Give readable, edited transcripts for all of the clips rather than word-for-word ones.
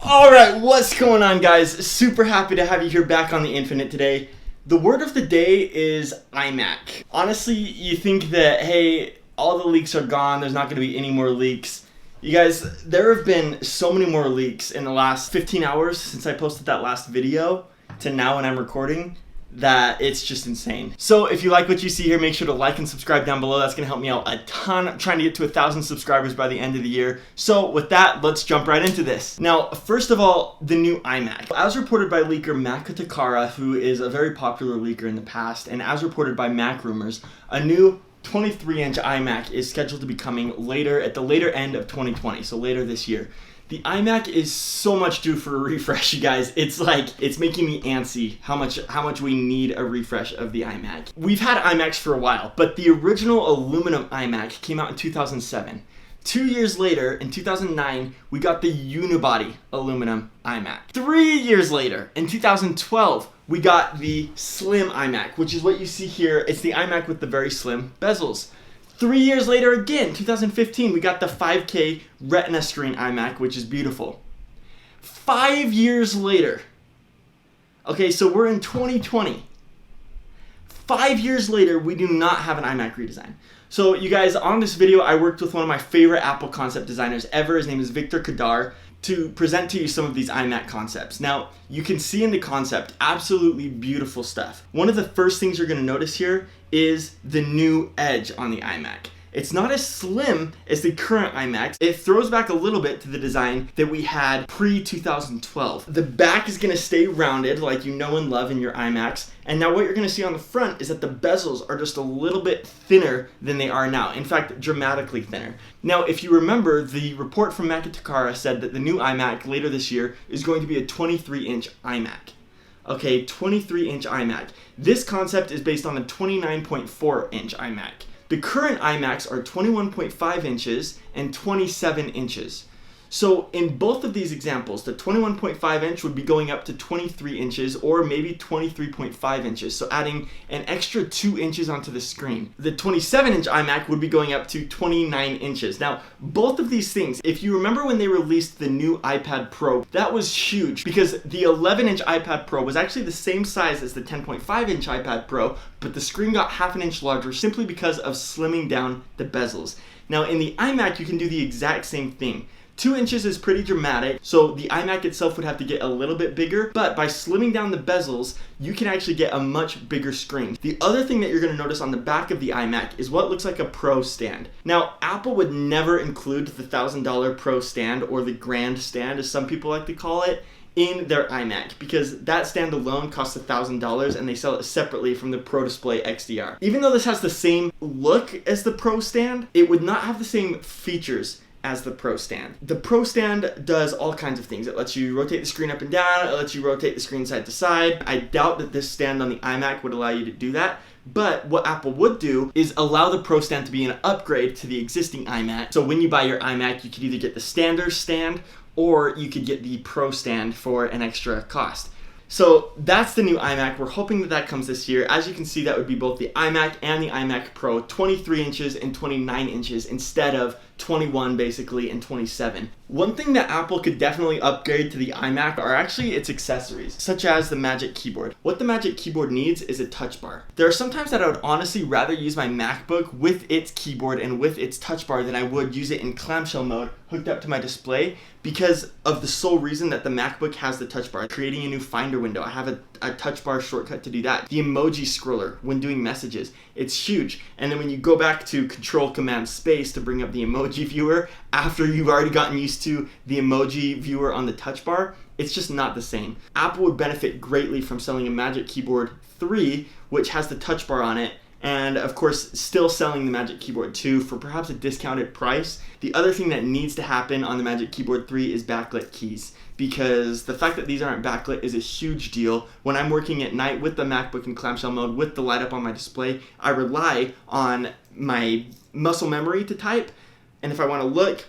Alright, what's going on, guys? Super happy to have you here back on the Infinite today. The word of the day is iMac. Honestly, you think that, hey, all the leaks are gone, there's not going to be any more leaks. You guys, there have been so many more leaks in the last 15 hours since I posted that last video to now when I'm recording that it's just insane. So if you like what you see here, make sure to like and subscribe down below. That's going to help me out a ton. I'm trying to get to 1,000 subscribers by the end of the year. So with that, let's jump right into this. Now, first of all, the new iMac. As reported by leaker VIKTOR KADAR, who is a very popular leaker in the past, and as reported by Mac Rumors, a new 23-inch iMac is scheduled to be coming later, at the later end of 2020, so later this year. The iMac is so much due for a refresh, you guys. It's making me antsy how much we need a refresh of the iMac. We've had iMacs for a while, but the original aluminum iMac came out in 2007. 2 years later, in 2009, we got the unibody aluminum iMac. 3 years later, in 2012, we got the slim iMac, which is what you see here. It's the iMac with the very slim bezels. 3 years later again, 2015, we got the 5K Retina screen iMac, which is beautiful. 5 years later, okay, so we're in 2020. 5 years later, we do not have an iMac redesign. So you guys, on this video, I worked with one of my favorite Apple concept designers ever. His name is VIKTOR KADAR, to present to you some of these iMac concepts. Now, you can see in the concept, absolutely beautiful stuff. One of the first things you're gonna notice here is the new edge on the iMac. It's not as slim as the current iMacs. It throws back a little bit to the design that we had pre-2012. The back is gonna stay rounded like you know and love in your iMacs. And now what you're gonna see on the front is that the bezels are just a little bit thinner than they are now. In fact, dramatically thinner. Now, if you remember, the report from VIKTOR KADAR said that the new iMac later this year is going to be a 23-inch iMac. Okay, 23-inch iMac. This concept is based on the 29.4-inch iMac. The current iMacs are 21.5 inches and 27 inches. So in both of these examples, the 21.5 inch would be going up to 23 inches or maybe 23.5 inches. So adding an extra 2 inches onto the screen. The 27-inch iMac would be going up to 29 inches. Now, both of these things, if you remember when they released the new iPad Pro, that was huge because the 11-inch iPad Pro was actually the same size as the 10.5-inch iPad Pro, but the screen got half an inch larger simply because of slimming down the bezels. Now, in the iMac, you can do the exact same thing. 2 inches is pretty dramatic, so the iMac itself would have to get a little bit bigger, but by slimming down the bezels, you can actually get a much bigger screen. The other thing that you're going to notice on the back of the iMac is what looks like a Pro stand. Now, Apple would never include the $1,000 Pro stand, or the Grand stand as some people like to call it, in their iMac, because that stand alone costs $1,000 and they sell it separately from the Pro Display XDR. Even though this has the same look as the Pro stand, it would not have the same features as the Pro stand. The Pro stand does all kinds of things. It lets you rotate the screen up and down, it lets you rotate the screen side to side. I doubt that this stand on the iMac would allow you to do that, but what Apple would do is allow the Pro stand to be an upgrade to the existing iMac. So when you buy your iMac, you could either get the standard stand or you could get the Pro stand for an extra cost. So that's the new iMac. We're hoping that that comes this year. As you can see, that would be both the iMac and the iMac Pro, 23 inches and 29 inches instead of 21 basically and 27. One thing that Apple could definitely upgrade to the iMac are actually its accessories, such as the Magic Keyboard. What the Magic Keyboard needs is a touch bar. There are some times that I would honestly rather use my MacBook with its keyboard and with its touch bar than I would use it in clamshell mode hooked up to my display, because of the sole reason that the MacBook has the touch bar. Creating a new Finder window, I have a touch bar shortcut to do that. The emoji scroller when doing messages, it's huge. And then when you go back to Control Command Space to bring up the emoji viewer, after you've already gotten used to the emoji viewer on the touch bar, it's just not the same. Apple would benefit greatly from selling a Magic Keyboard 3, which has the touch bar on it, and of course still selling the Magic Keyboard 2 for perhaps a discounted price. The other thing that needs to happen on the Magic Keyboard 3 is backlit keys, because the fact that these aren't backlit is a huge deal. When I'm working at night with the MacBook in clamshell mode with the light up on my display, I rely on my muscle memory to type, and if I want to look,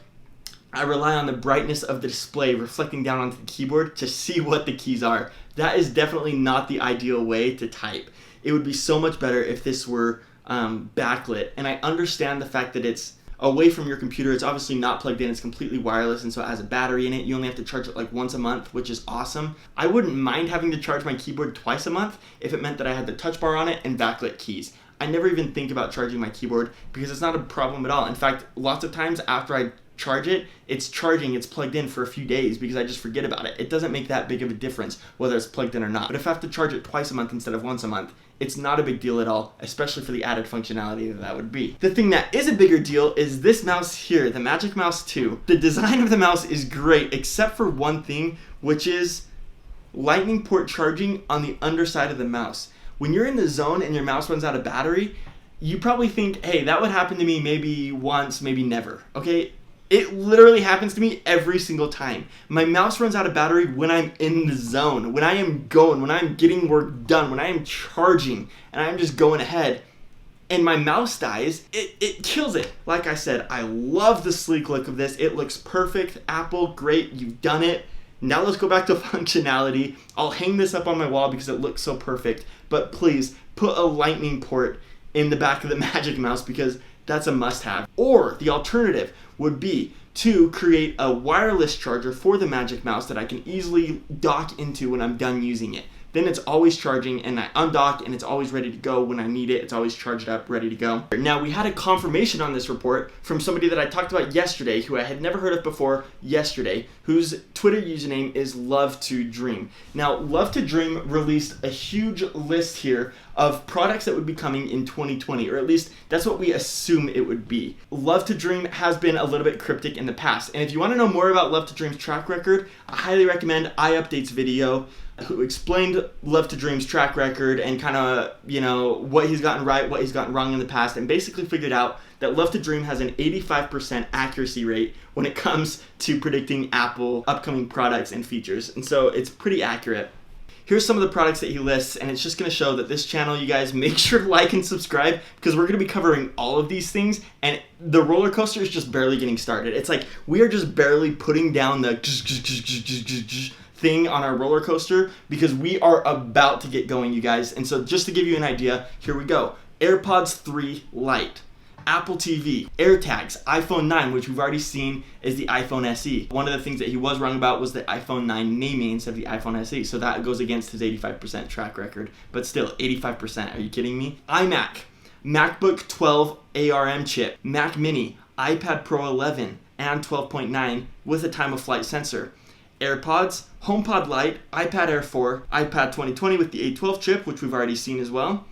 I rely on the brightness of the display reflecting down onto the keyboard to see what the keys are. That is definitely not the ideal way to type. It would be so much better if this were backlit, and I understand the fact that it's away from your computer. It's obviously not plugged in, it's completely wireless, and so it has a battery in it. You only have to charge it like once a month, which is awesome. I wouldn't mind having to charge my keyboard twice a month if it meant that I had the touch bar on it and backlit keys. I never even think about charging my keyboard because it's not a problem at all. In fact, lots of times after I charge it, it's charging, it's plugged in for a few days because I just forget about it. It doesn't make that big of a difference whether it's plugged in or not. But if I have to charge it twice a month instead of once a month, it's not a big deal at all, especially for the added functionality that would be. The thing that is a bigger deal is this mouse here, the Magic Mouse 2. The design of the mouse is great, except for one thing, which is lightning port charging on the underside of the mouse. When you're in the zone and your mouse runs out of battery, you probably think, hey, that would happen to me maybe once, maybe never, okay? It literally happens to me every single time. My mouse runs out of battery when I'm in the zone, when I am going, when I'm getting work done, when I am charging, and I'm just going ahead, and my mouse dies, it kills it. Like I said, I love the sleek look of this. It looks perfect. Apple, great, you've done it. Now let's go back to functionality. I'll hang this up on my wall because it looks so perfect, but please put a lightning port in the back of the Magic Mouse because that's a must-have. Or the alternative would be to create a wireless charger for the Magic Mouse that I can easily dock into when I'm done using it. Then it's always charging and I undock and it's always ready to go when I need it. It's always charged up, ready to go. Now we had a confirmation on this report from somebody that I talked about yesterday who I had never heard of before yesterday, whose Twitter username is LoveToDream. Now LoveToDream released a huge list here of products that would be coming in 2020, or at least that's what we assume it would be. LoveToDream has been a little bit cryptic in the past, and if you want to know more about LoveToDream's track record, I highly recommend iUpdate's video who explained LoveToDream's track record and kind of, what he's gotten right, what he's gotten wrong in the past, and basically figured out that LoveToDream has an 85% accuracy rate when it comes to predicting Apple upcoming products and features, and so it's pretty accurate. Here's some of the products that he lists, and it's just going to show that this channel, you guys, make sure to like and subscribe because we're going to be covering all of these things, and the roller coaster is just barely getting started. It's like we are just barely putting down the thing on our roller coaster because we are about to get going, you guys. And so just to give you an idea, here we go. AirPods 3 Lite, Apple TV, AirTags, iPhone 9, which we've already seen is the iPhone SE. One of the things that he was wrong about was the iPhone 9 naming instead of the iPhone SE, so that goes against his 85% track record, but still, 85%, are you kidding me? iMac, MacBook 12 ARM chip, Mac Mini, iPad Pro 11, and 12.9 with a time-of-flight sensor. AirPods, HomePod Lite, iPad Air 4, iPad 2020 with the A12 chip, which we've already seen as well.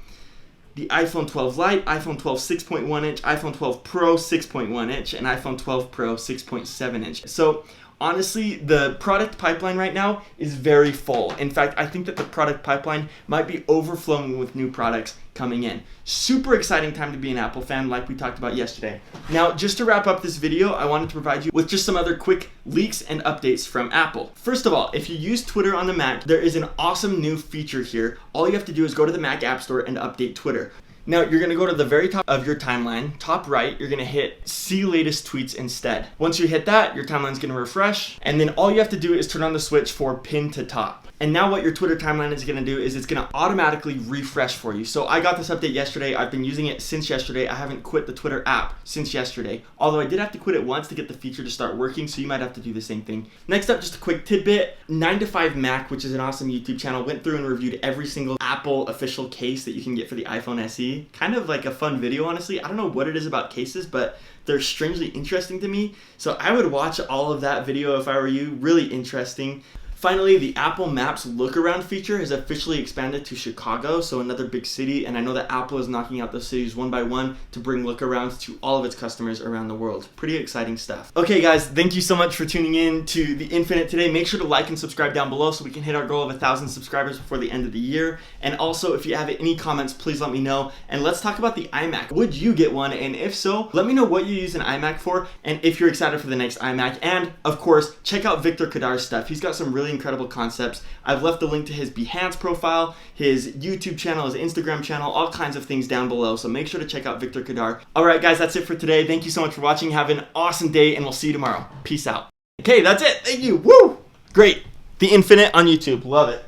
The iPhone 12 Lite, iPhone 12 6.1 inch, iPhone 12 Pro 6.1 inch, and iPhone 12 Pro 6.7 inch. So honestly, the product pipeline right now is very full. In fact, I think that the product pipeline might be overflowing with new products coming in. Super exciting time to be an Apple fan, like we talked about yesterday. Now, just to wrap up this video, I wanted to provide you with just some other quick leaks and updates from Apple. First of all, if you use Twitter on the Mac, there is an awesome new feature here. All you have to do is go to the Mac App Store and update Twitter. Now, you're going to go to the very top of your timeline, top right, you're going to hit See Latest Tweets instead. Once you hit that, your timeline's going to refresh, and then all you have to do is turn on the switch for Pin to Top. And now what your Twitter timeline is going to do is it's going to automatically refresh for you. So I got this update yesterday. I've been using it since yesterday. I haven't quit the Twitter app since yesterday. Although I did have to quit it once to get the feature to start working, so you might have to do the same thing. Next up, just a quick tidbit. 9to5Mac, which is an awesome YouTube channel, went through and reviewed every single Apple official case that you can get for the iPhone SE. Kind of like a fun video, honestly. I don't know what it is about cases, but they're strangely interesting to me. So I would watch all of that video if I were you. Really interesting. Finally, the Apple Maps look-around feature has officially expanded to Chicago, so another big city, and I know that Apple is knocking out those cities one by one to bring look-arounds to all of its customers around the world. Pretty exciting stuff. Okay guys, thank you so much for tuning in to The Infinite today. Make sure to like and subscribe down below so we can hit our goal of 1,000 subscribers before the end of the year. And also, if you have any comments, please let me know. And let's talk about the iMac. Would you get one? And if so, let me know what you use an iMac for, and if you're excited for the next iMac. And of course, check out VIKTOR Kadar's stuff. He's got some really incredible concepts. I've left the link to his Behance profile, his YouTube channel, his Instagram channel, all kinds of things down below, so make sure to check out VIKTOR Kadar. Alright guys, that's it for today. Thank you so much for watching. Have an awesome day, and we'll see you tomorrow. Peace out. Okay, that's it. Thank you. Woo! Great. The Infinite on YouTube. Love it.